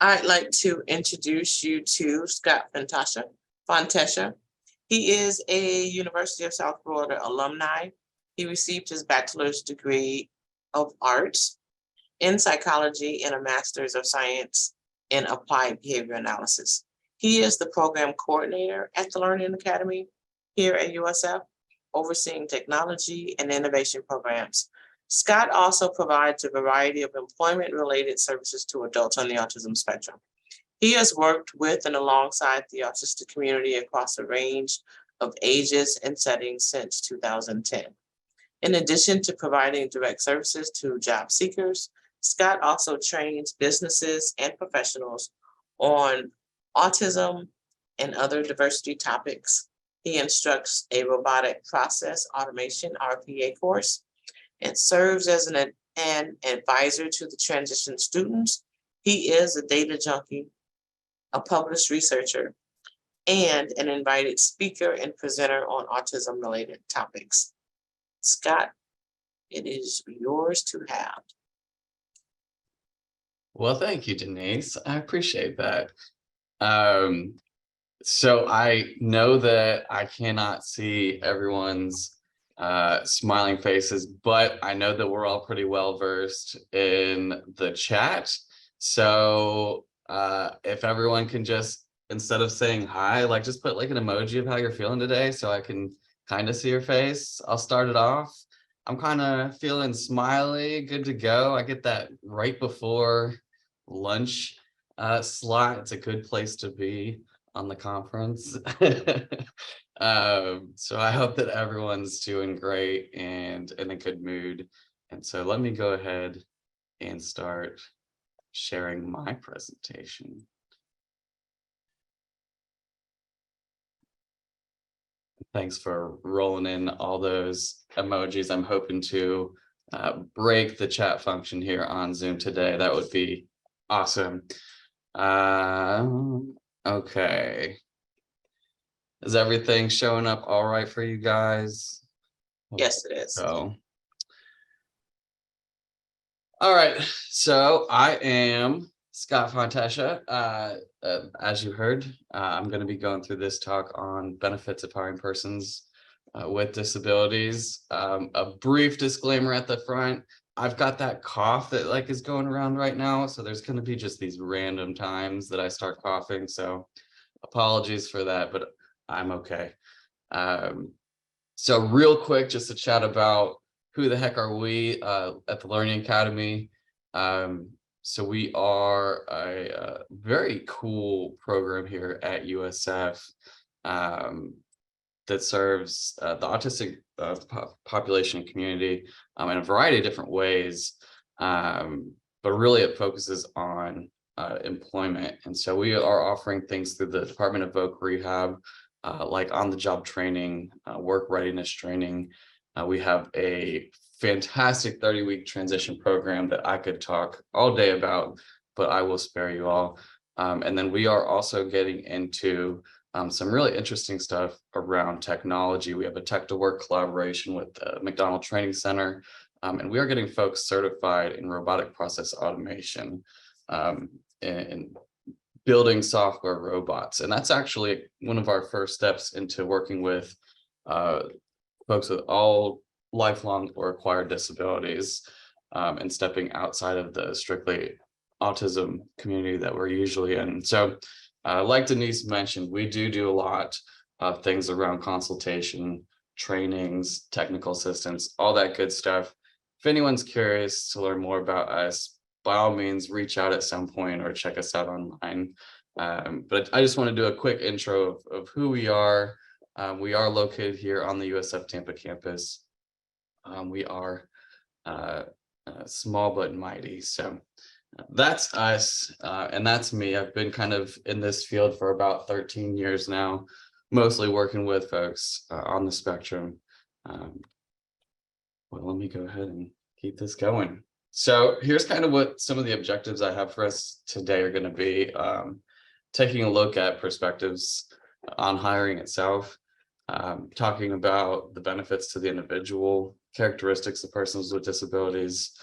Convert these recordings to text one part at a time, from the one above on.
I'd like to introduce you to Scott Fontechia. He is a University of South Florida alumni. He received his bachelor's degree of arts in psychology and a master's of science in applied behavior analysis. He is the program coordinator at the Learning Academy here at USF, overseeing technology and innovation programs. Scott also provides a variety of employment-related services to adults on the autism spectrum. He has worked with and alongside the autistic community across a range of ages and settings since 2010. In addition to providing direct services to job seekers, Scott also trains businesses and professionals on autism and other diversity topics. He instructs a robotic process automation RPA course and serves as an advisor to the transition students. He is a data junkie, a published researcher, and an invited speaker and presenter on autism-related topics. Scott, it is yours to have. Well, thank you, Denise. I appreciate that. So I know that I cannot see everyone's smiling faces, but I know that we're all pretty well versed in the chat. So if everyone can just, instead of saying hi, like just put like an emoji of how you're feeling today so I can kind of see your face. I'll start it off. I'm kind of feeling smiley, good to go. I get that right before lunch slot. It's a good place to be on the conference. So I hope that everyone's doing great and in a good mood. And so let me go ahead and start sharing my presentation. Thanks for rolling in all those emojis. I'm hoping to break the chat function here on Zoom today. That would be awesome. Okay. Is everything showing up all right for you guys? Yes, it is. So, all right. So I am Scott Fontechia. As you heard, I'm going to be going through this talk on benefits of hiring persons with disabilities. A brief disclaimer at the front. I've got that cough that like is going around right now. So there's going to be just these random times that I start coughing. So apologies for that, but I'm okay. So real quick, just to chat about who the heck are we at the Learning Academy. So we are a very cool program here at USF that serves the autistic population and community in a variety of different ways, but really it focuses on employment. And so we are offering things through the Department of Voc Rehab, like on-the-job training, work readiness training. We have a fantastic 30-week transition program that I could talk all day about, but I will spare you all. And then we are also getting into some really interesting stuff around technology. We have a Tech to Work collaboration with the McDonald Training Center, and we are getting folks certified in robotic process automation and building software robots. And that's actually one of our first steps into working with folks with all lifelong or acquired disabilities and stepping outside of the strictly autism community that we're usually in. So like Denise mentioned, we do a lot of things around consultation, trainings, technical assistance, all that good stuff. If anyone's curious to learn more about us, by all means, reach out at some point or check us out online. But I just want to do a quick intro of who we are. We are located here on the USF Tampa campus. We are small but mighty. So that's us, and that's me. I've been kind of in this field for about 13 years now, mostly working with folks on the spectrum. Well, let me go ahead and keep this going. So here's kind of what some of the objectives I have for us today are going to be. Taking a look at perspectives on hiring itself, talking about the benefits to the individual, characteristics of persons with disabilities,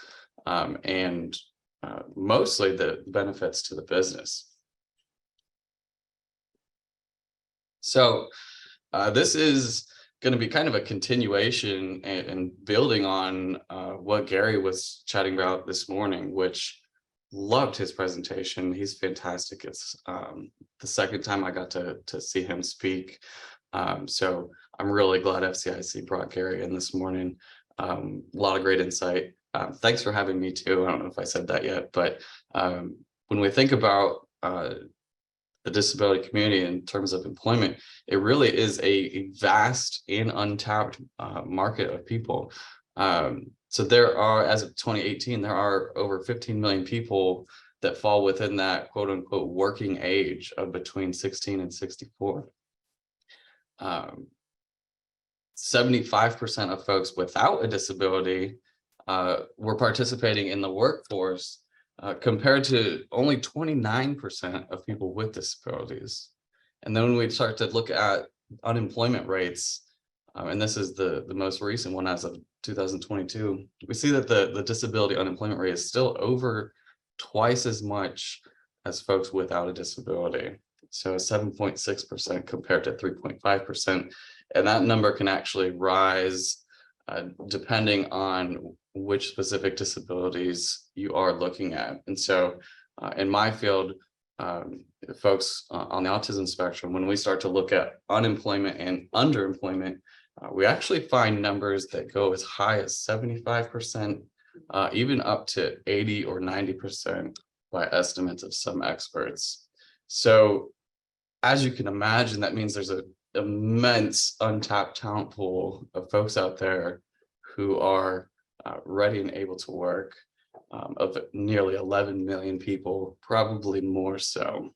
and mostly the benefits to the business. So this is going to be kind of a continuation and building on what Gary was chatting about this morning, which loved his presentation. He's fantastic. It's the second time I got to see him speak. So I'm really glad FCIC brought Gary in this morning. A lot of great insight. Thanks for having me too. I don't know if I said that yet, but when we think about the disability community in terms of employment, it really is a vast and untapped market of people. So there are, as of 2018, there are over 15 million people that fall within that quote unquote working age of between 16 and 64. 75% of folks without a disability were participating in the workforce compared to only 29% of people with disabilities. And then when we start to look at unemployment rates, and this is the most recent one as of 2022, we see that the disability unemployment rate is still over twice as much as folks without a disability. So 7.6% compared to 3.5%. And that number can actually rise depending on which specific disabilities you are looking at. And so in my field, folks on the autism spectrum, when we start to look at unemployment and underemployment, we actually find numbers that go as high as 75%, even up to 80 or 90% by estimates of some experts. So as you can imagine, that means there's an immense untapped talent pool of folks out there who are ready and able to work, of nearly 11 million people, probably more so.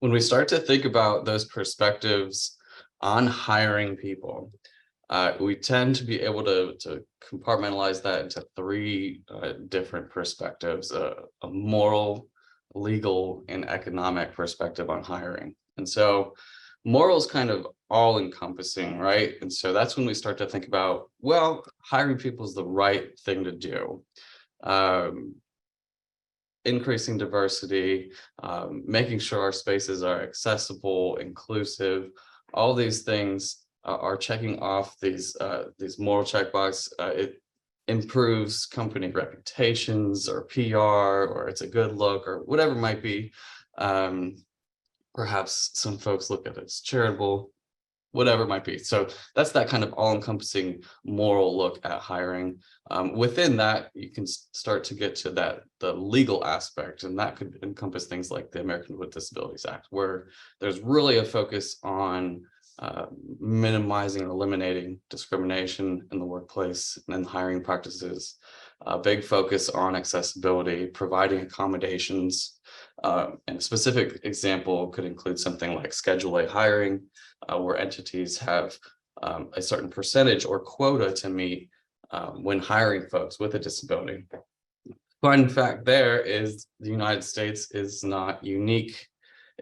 When we start to think about those perspectives on hiring people, we tend to be able to compartmentalize that into three different perspectives: a moral, legal, and economic perspective on hiring. And so moral is kind of all encompassing, right? And so that's when we start to think about, well, hiring people is the right thing to do. Increasing diversity, making sure our spaces are accessible, inclusive, all these things are checking off these moral checkbox. It improves company reputations or PR, or it's a good look, or whatever it might be. Perhaps some folks look at it as charitable, whatever it might be. So that's that kind of all-encompassing moral look at hiring. Within that, you can start to get to the legal aspect, and that could encompass things like the Americans with Disabilities Act, where there's really a focus on minimizing and eliminating discrimination in the workplace and hiring practices. A big focus on accessibility, providing accommodations. And a specific example could include something like Schedule A hiring, where entities have a certain percentage or quota to meet when hiring folks with a disability. Fun fact there is the United States is not unique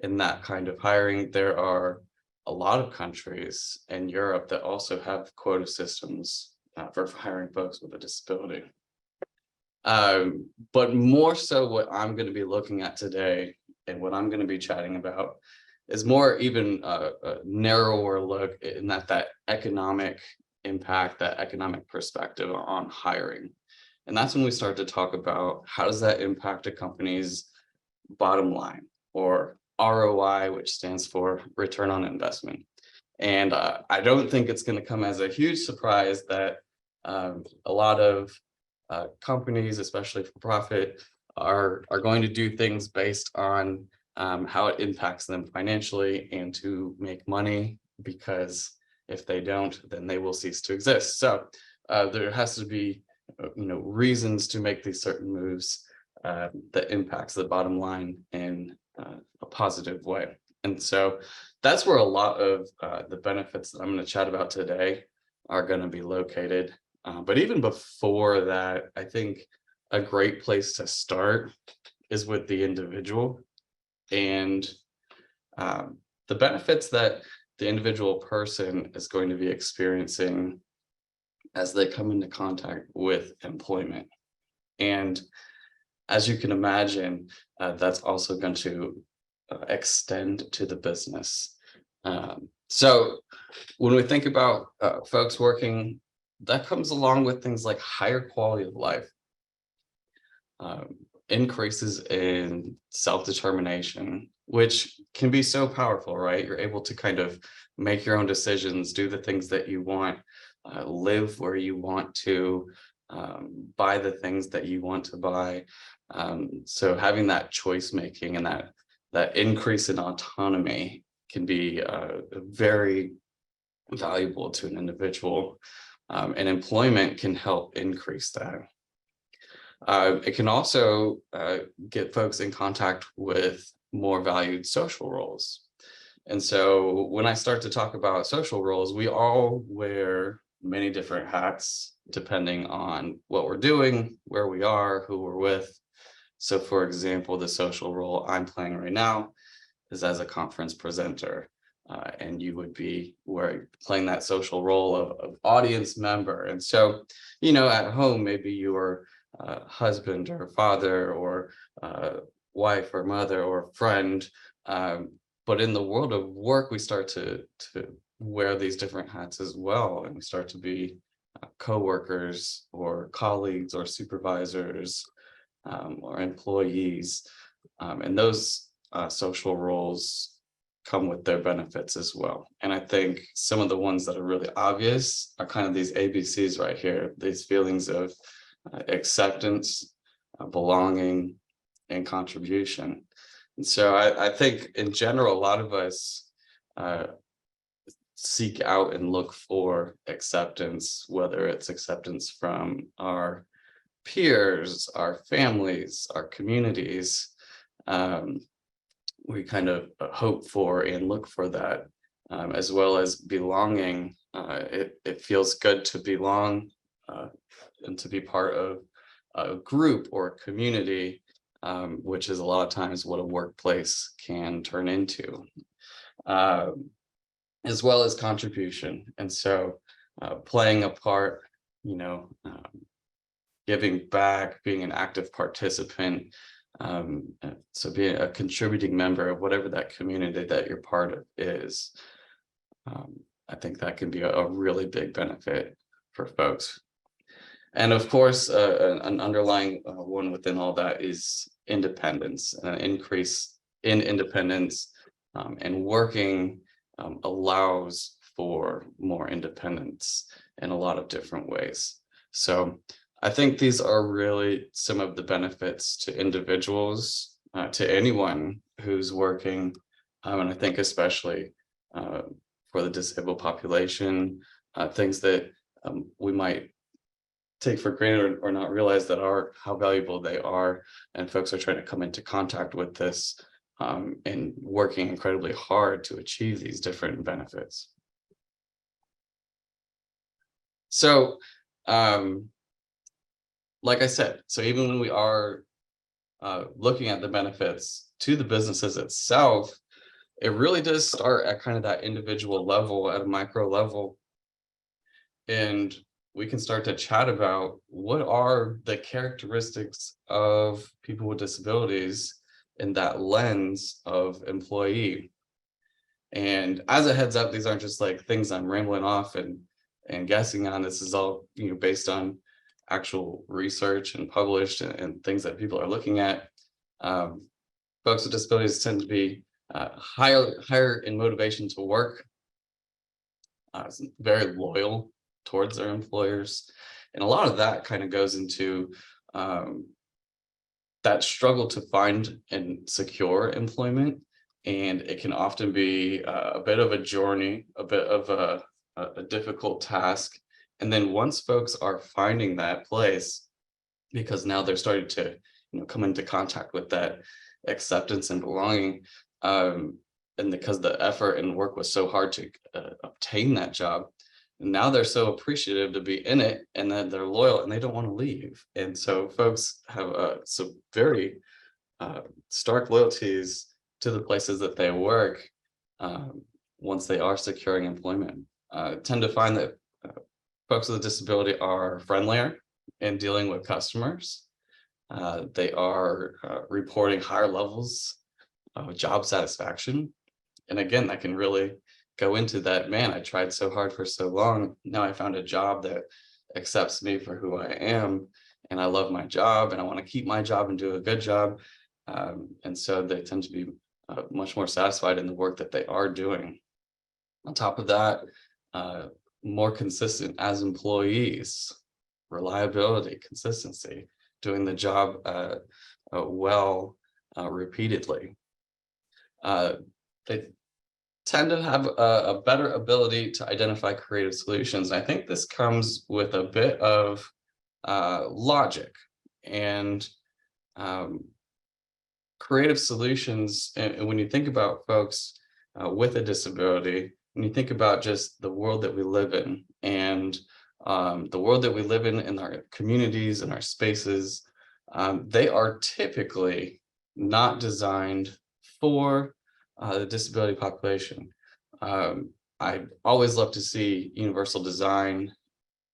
in that kind of hiring. There are a lot of countries in Europe that also have quota systems for hiring folks with a disability. But more so what I'm going to be looking at today and what I'm going to be chatting about is more even a narrower look in that economic impact, that economic perspective on hiring. And that's when we start to talk about how does that impact a company's bottom line, or ROI, which stands for return on investment. And I don't think it's going to come as a huge surprise that a lot of companies, especially for profit, are going to do things based on how it impacts them financially and to make money, because if they don't, then they will cease to exist. So there has to be reasons to make these certain moves that impacts the bottom line in a positive way. And so that's where a lot of the benefits that I'm going to chat about today are going to be located. But even before that, I think a great place to start is with the individual and the benefits that the individual person is going to be experiencing as they come into contact with employment. And as you can imagine, that's also going to extend to the business. So when we think about folks working, that comes along with things like higher quality of life, increases in self-determination, which can be so powerful, right? You're able to kind of make your own decisions, do the things that you want, live where you want to, buy the things that you want to buy. So having that choice making and that increase in autonomy can be very valuable to an individual, and employment can help increase that. It can also get folks in contact with more valued social roles. And so when I start to talk about social roles, we all wear many different hats depending on what we're doing, where we are, who we're with. So for example, the social role I'm playing right now is as a conference presenter. And you would be playing that social role of audience member. And so, at home, maybe you are husband or father or wife or mother or friend. But in the world of work, we start to wear these different hats as well. And we start to be coworkers or colleagues or supervisors, or employees. And those social roles come with their benefits as well. And I think some of the ones that are really obvious are kind of these ABCs right here, these feelings of acceptance, belonging, and contribution. And so I think in general, a lot of us seek out and look for acceptance, whether it's acceptance from our peers, our families, our communities. We kind of hope for and look for that, as well as belonging. It feels good to belong and to be part of a group or a community, which is a lot of times what a workplace can turn into, as well as contribution. And so playing a part, giving back, being an active participant, so being a contributing member of whatever that community that you're part of is, I think that can be a really big benefit for folks. And of course, an underlying one within all that is independence, an increase in independence, and working allows for more independence in a lot of different ways. So I think these are really some of the benefits to individuals, to anyone who's working, and I think especially for the disabled population, things that we might take for granted or not realize that are how valuable they are, and folks are trying to come into contact with this, and working incredibly hard to achieve these different benefits. So like I said, so even when we are looking at the benefits to the businesses itself, it really does start at kind of that individual level, at a micro level. And we can start to chat about what are the characteristics of people with disabilities in that lens of employee. And as a heads up, these aren't just like things I'm rambling off and guessing on. This is all based on actual research and published and things that people are looking at. Folks with disabilities tend to be higher in motivation to work, very loyal towards their employers. And a lot of that kind of goes into that struggle to find and secure employment. And it can often be a bit of a journey, a bit of a difficult task. And then once folks are finding that place, because now they're starting to come into contact with that acceptance and belonging, and because the effort and work was so hard to obtain that job, now they're so appreciative to be in it, and then they're loyal and they don't want to leave. And so folks have some very stark loyalties to the places that they work once they are securing employment. Tend to find that folks with a disability are friendlier in dealing with customers. They are reporting higher levels of job satisfaction. And again, that can really go into that, man, I tried so hard for so long. Now I found a job that accepts me for who I am. And I love my job and I want to keep my job and do a good job. And so they tend to be much more satisfied in the work that they are doing. On top of that, more consistent as employees, reliability, consistency, doing the job well repeatedly. They tend to have a better ability to identify creative solutions. I think this comes with a bit of logic and creative solutions. And when you think about folks with a disability, when you think about just the world that we live in and the world that we live in our communities and our spaces, they are typically not designed for the disability population. I always love to see universal design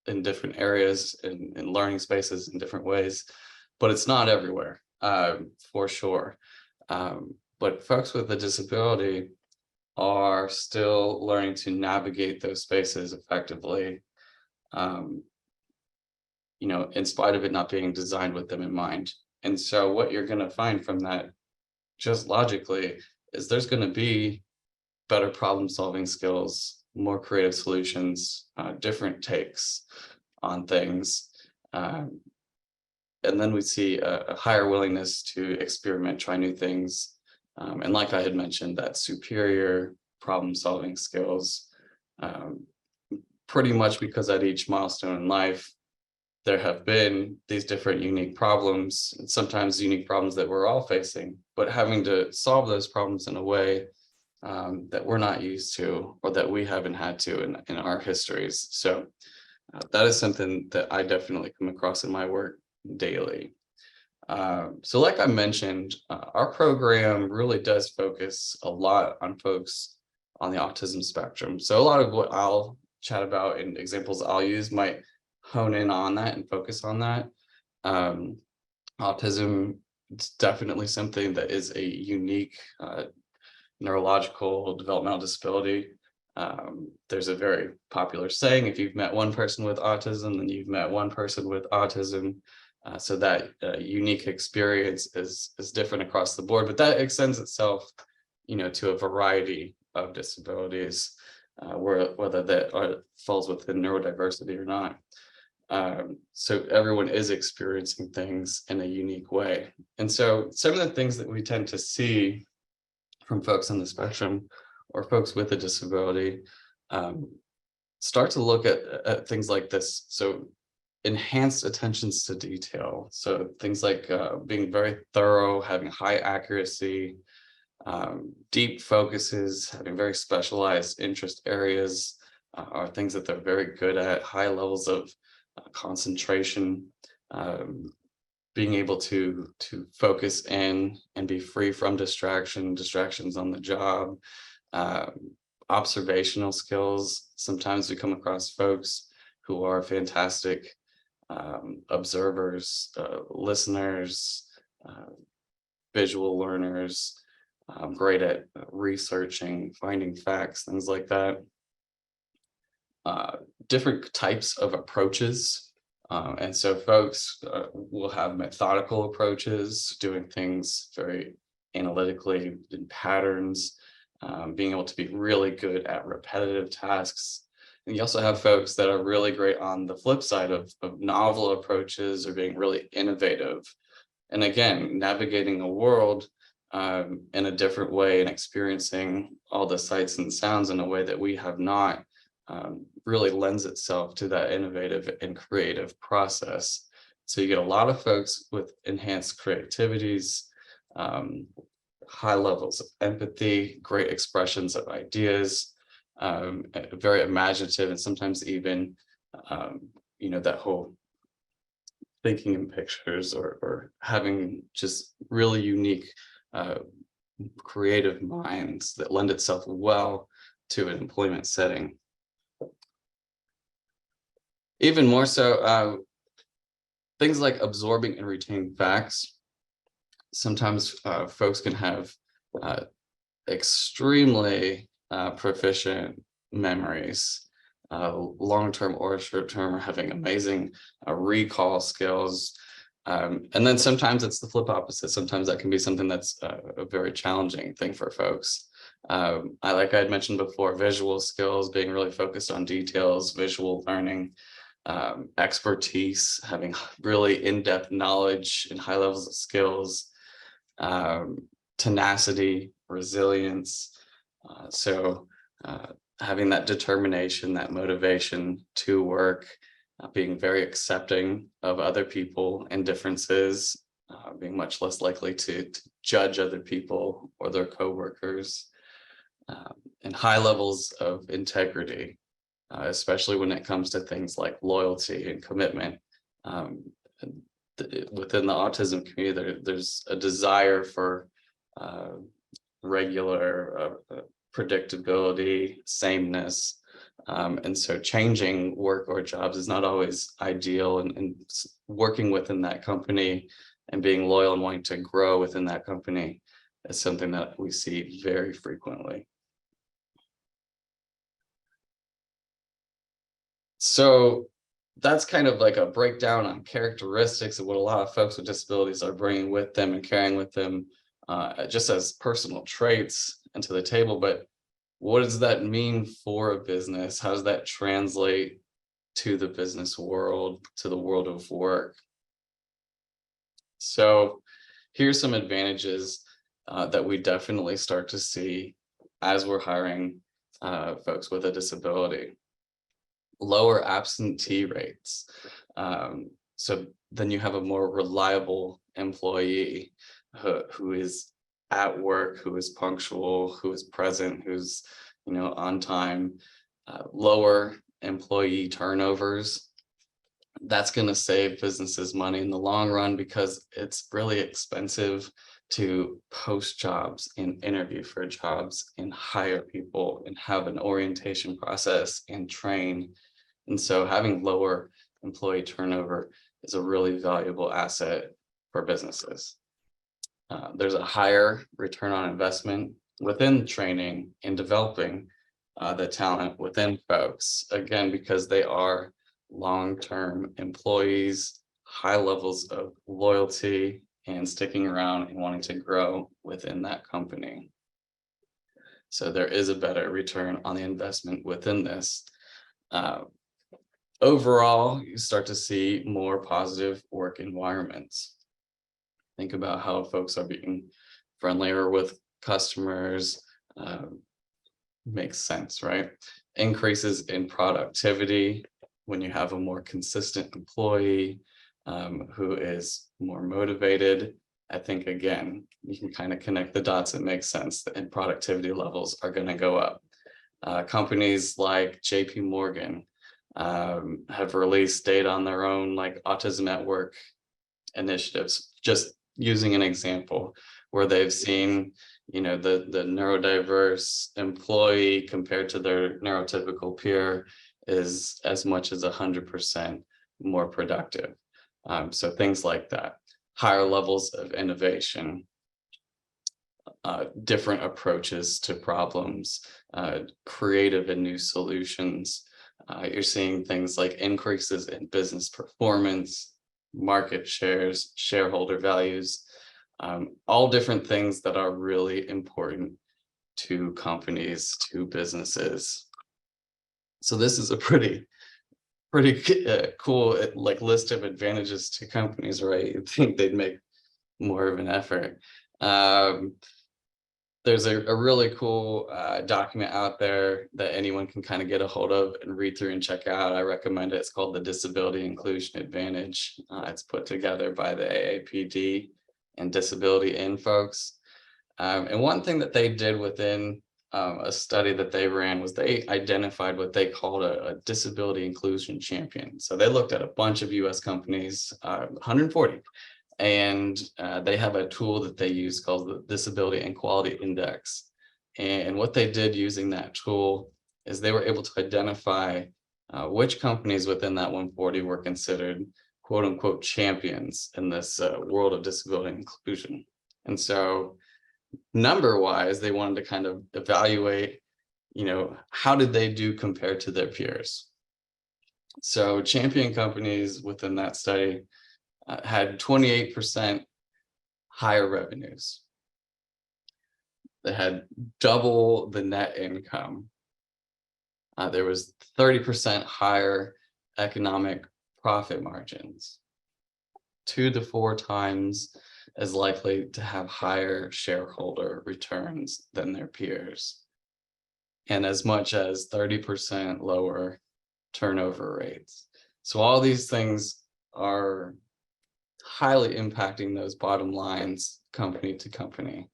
in different areas and learning spaces in different ways, but it's not everywhere, for sure. But folks with a disability are still learning to navigate those spaces effectively, in spite of it not being designed with them in mind. And so what you're going to find from that, just logically, is there's going to be better problem solving skills, more creative solutions, different takes on things. And then we see a higher willingness to experiment, try new things. And like I had mentioned, that superior problem solving skills, pretty much because at each milestone in life, there have been these different unique problems, and sometimes unique problems that we're all facing, but having to solve those problems in a way that we're not used to or that we haven't had to in our histories. So that is something that I definitely come across in my work daily. So like I mentioned, our program really does focus a lot on folks on the autism spectrum. So a lot of what I'll chat about and examples I'll use might hone in on that and focus on that. Autism is definitely something that is a unique neurological developmental disability. There's a very popular saying, if you've met one person with autism, then you've met one person with autism. So that unique experience is different across the board, but that extends itself, to a variety of disabilities, whether that falls within neurodiversity or not. So everyone is experiencing things in a unique way. And so some of the things that we tend to see from folks on the spectrum or folks with a disability start to look at things like this. So enhanced attentions to detail. So things like being very thorough, having high accuracy, deep focuses, having very specialized interest areas are things that they're very good at, high levels of concentration, being able to focus in and be free from distractions on the job, observational skills. Sometimes we come across folks who are fantastic observers, listeners, visual learners, great at researching, finding facts, things like that. Different types of approaches. And so folks will have methodical approaches, doing things very analytically in patterns, being able to be really good at repetitive tasks. And you also have folks that are really great on the flip side of novel approaches or being really innovative. And again, navigating a world in a different way and experiencing all the sights and sounds in a way that we have not really lends itself to that innovative and creative process. So you get a lot of folks with enhanced creativities, high levels of empathy, great expressions of ideas, very imaginative, and sometimes even, that whole thinking in pictures or having just really unique, creative minds that lend itself well to an employment setting. Even more so, things like absorbing and retaining facts. Sometimes folks can have extremely proficient memories, long-term or short-term, having amazing recall skills. And then sometimes it's the flip opposite. Sometimes that can be something that's a very challenging thing for folks. Like I had mentioned before, visual skills, being really focused on details, visual learning, expertise, having really in-depth knowledge and high levels of skills, tenacity, resilience. So having that determination, that motivation to work, being very accepting of other people and differences, being much less likely to judge other people or their coworkers, and high levels of integrity, especially when it comes to things like loyalty and commitment. Within the autism community, there's a desire for regular predictability, sameness. And so changing work or jobs is not always ideal, and working within that company and being loyal and wanting to grow within that company is something that we see very frequently. So that's kind of like a breakdown on characteristics of what a lot of folks with disabilities are bringing with them and carrying with them, just as personal traits into the table. But what does that mean for a business? How does that translate to the business world, to the world of work? So here's some advantages that we definitely start to see as we're hiring folks with a disability. Lower absentee rates. So then you have a more reliable employee who is at work, who is punctual, who is present, who's on time. Lower employee turnovers. That's going to save businesses money in the long run, because it's really expensive to post jobs and interview for jobs and hire people and have an orientation process and train. And so having lower employee turnover is a really valuable asset for businesses. There's a higher return on investment within training and developing the talent within folks, again, because they are long-term employees, high levels of loyalty and sticking around and wanting to grow within that company. So there is a better return on the investment within this. Overall, you start to see more positive work environments. Think about how folks are being friendlier with customers. Makes sense, right? Increases in productivity when you have a more consistent employee who is more motivated. I think, again, you can kind of connect the dots. It makes sense, and productivity levels are going to go up. Companies like JP Morgan have released data on their own, like Autism at Work initiatives, just using an example where they've seen the neurodiverse employee compared to their neurotypical peer is as much as 100% more productive. So things like that, higher levels of innovation, different approaches to problems, creative and new solutions. You're seeing things like increases in business performance, market shares, shareholder values, all different things that are really important to companies, to businesses. So this is a pretty cool list of advantages to companies, right? You'd think they'd make more of an effort. There's a really cool document out there that anyone can kind of get a hold of and read through and check out. I recommend it. It's called the Disability Inclusion Advantage. It's put together by the AAPD and Disability In folks. And one thing that they did within a study that they ran was they identified what they called a disability inclusion champion. So they looked at a bunch of US companies, 140, and they have a tool that they use called the Disability and Quality Index. And what they did using that tool is they were able to identify which companies within that 140 were considered, quote unquote champions in this world of disability inclusion. And so number wise, they wanted to kind of evaluate, how did they do compared to their peers? So champion companies within that study had 28% higher revenues. They had double the net income. There was 30% higher economic profit margins, 2 to 4 times as likely to have higher shareholder returns than their peers, and as much as 30% lower turnover rates. So all these things are highly impacting those bottom lines company to company,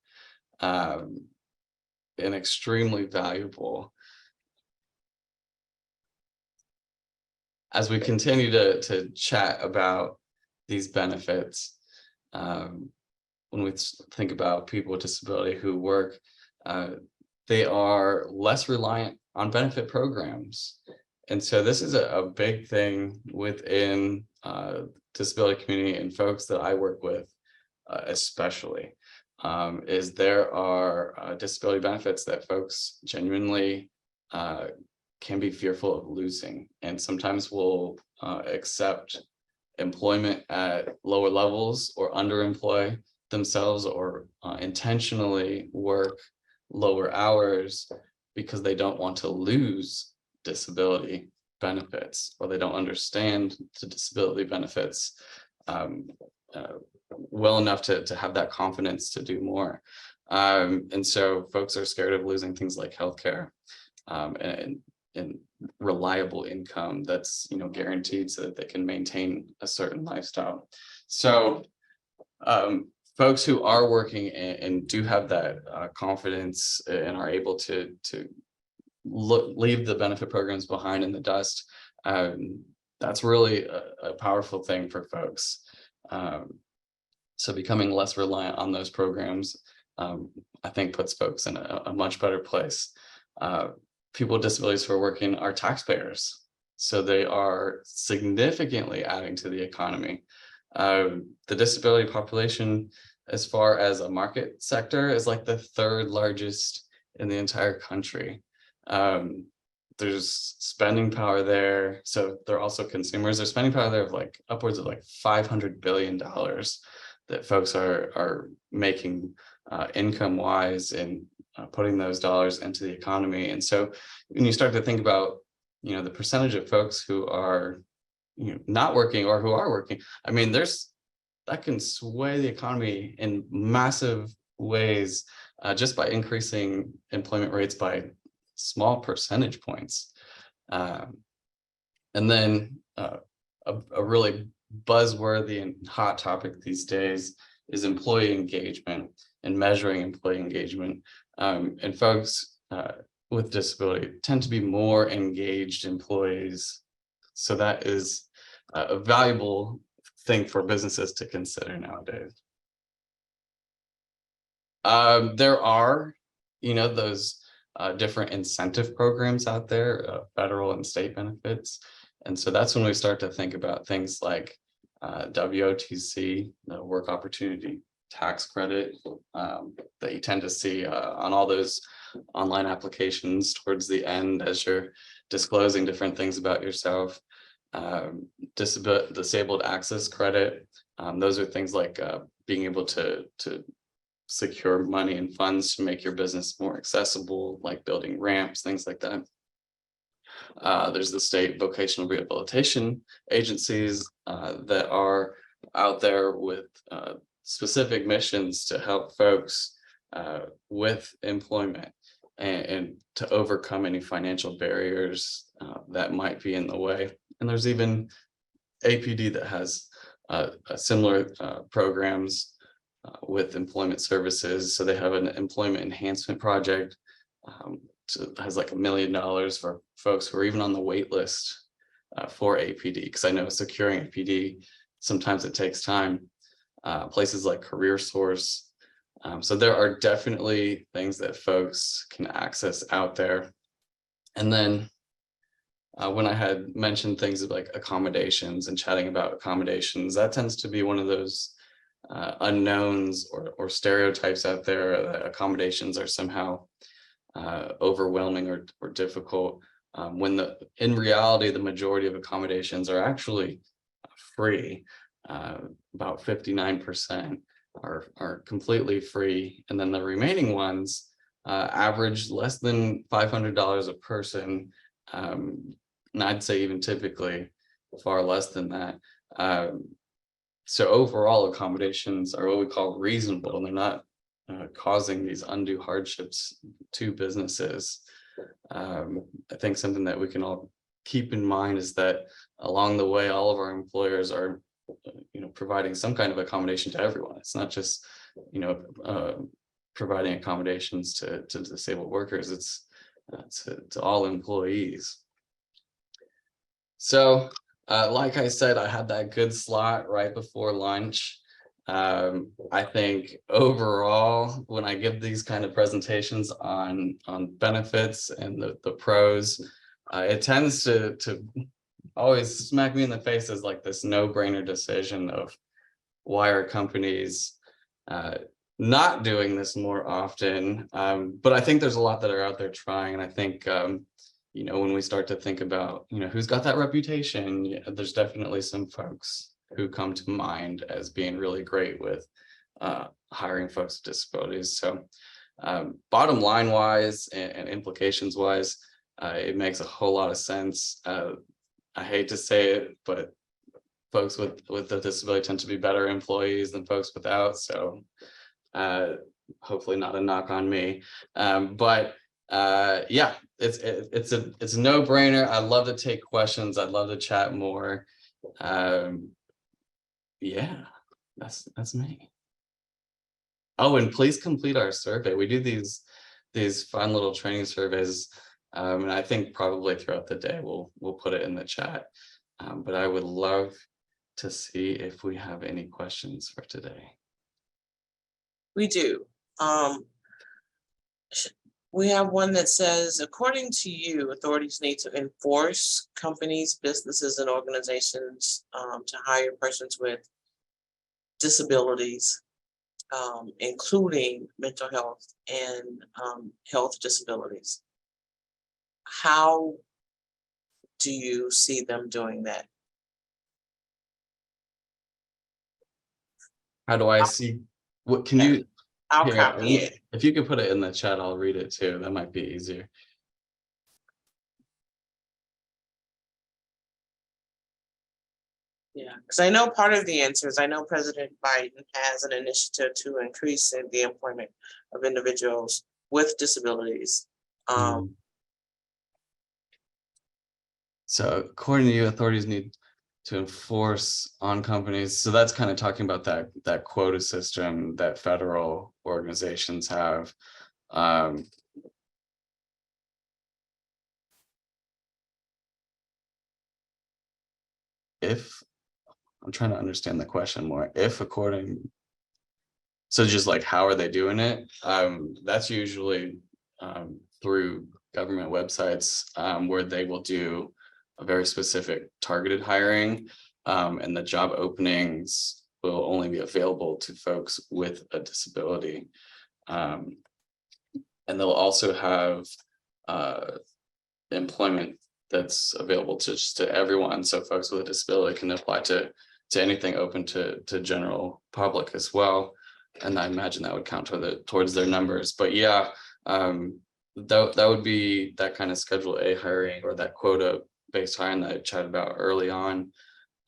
and extremely valuable. As we continue to chat about these benefits, when we think about people with disability who work, they are less reliant on benefit programs. And so this is a big thing within disability community and folks that I work with, especially, is there are disability benefits that folks genuinely can be fearful of losing, and sometimes will accept employment at lower levels or underemploy themselves, or intentionally work lower hours because they don't want to lose disability benefits, or they don't understand the disability benefits well enough to have that confidence to do more. And so folks are scared of losing things like healthcare, and reliable income that's guaranteed, so that they can maintain a certain lifestyle. So folks who are working and do have that confidence and are able to leave the benefit programs behind in the dust, that's really a powerful thing for folks. So becoming less reliant on those programs, I think, puts folks in a much better place. People with disabilities who are working are taxpayers, so they are significantly adding to the economy. The disability population, as far as a market sector, is like the 3rd largest in the entire country. There's spending power there, so they're also consumers. There's spending power there of like upwards of like $500 billion that folks are making income wise, and putting those dollars into the economy. And so when you start to think about the percentage of folks who are not working or who are working, I mean, that can sway the economy in massive ways, just by increasing employment rates by small percentage points. And then a really buzzworthy and hot topic these days is employee engagement and measuring employee engagement. And folks with disability tend to be more engaged employees. So that is a valuable thing for businesses to consider nowadays. There are, those different incentive programs out there, federal and state benefits. And so that's when we start to think about things like WOTC, the work opportunity tax credit, that you tend to see on all those online applications towards the end as you're disclosing different things about yourself. Disabled access credit. Those are things like being able to secure money and funds to make your business more accessible, like building ramps, things like that. There's the state vocational rehabilitation agencies that are out there with specific missions to help folks with employment and to overcome any financial barriers that might be in the way. And there's even APD that has similar programs with employment services. So they have an employment enhancement project, has like $1 million for folks who are even on the wait list for APD, because I know securing APD, sometimes it takes time. Places like Career Source. So there are definitely things that folks can access out there. And then when I had mentioned things like accommodations and chatting about accommodations, that tends to be one of those unknowns or stereotypes out there that accommodations are somehow overwhelming or difficult. When in reality, the majority of accommodations are actually free. About 59% are completely free, and then the remaining ones average less than $500 a person. And I'd say even typically far less than that. So overall, accommodations are what we call reasonable, and they're not causing these undue hardships to businesses. I think something that we can all keep in mind is that along the way, all of our employers are, providing some kind of accommodation to everyone. It's not just, providing accommodations to disabled workers. It's to all employees. So, like I said, I had that good slot right before lunch. I think overall, when I give these kind of presentations on benefits and the pros, it tends to always smack me in the face as like this no-brainer decision of why are companies not doing this more often. But I think there's a lot that are out there trying, and I think when we start to think about who's got that reputation, there's definitely some folks who come to mind as being really great with hiring folks with disabilities. So bottom line wise and implications wise, it makes a whole lot of sense. I hate to say it, but folks with a disability tend to be better employees than folks without. So hopefully not a knock on me. But yeah, it's a no-brainer. I'd love to take questions. I'd love to chat more. Yeah, that's me. Oh, and please complete our survey. We do these fun little training surveys, and I think probably throughout the day we'll put it in the chat. But I would love to see if we have any questions for today. We do. We have one that says, according to you, authorities need to enforce companies, businesses, and organizations to hire persons with disabilities, including mental health and health disabilities. How do you see them doing that? How do I see? What can you? I'll Here, copy it. if you could put it in the chat, I'll read it too. That might be easier. Yeah, because I know part of the answer is I know President Biden has an initiative to increase the employment of individuals with disabilities. So according to you, authorities need to enforce on companies. So that's kind of talking about that quota system that federal organizations have. If I'm trying to understand the question more, if according, so just like how are they doing it? That's usually through government websites where they will do a very specific targeted hiring, and the job openings will only be available to folks with a disability. And they'll also have employment that's available to everyone. So folks with a disability can apply to anything open to general public as well. And I imagine that would count towards their numbers. But yeah, that would be that kind of Schedule A hiring or that quota based hiring that I chatted about early on,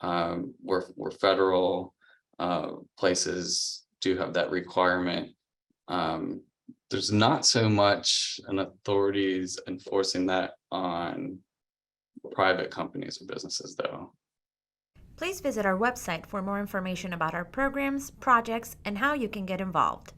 where federal places do have that requirement. There's not so much an authorities enforcing that on private companies or businesses, though. Please visit our website for more information about our programs, projects, and how you can get involved.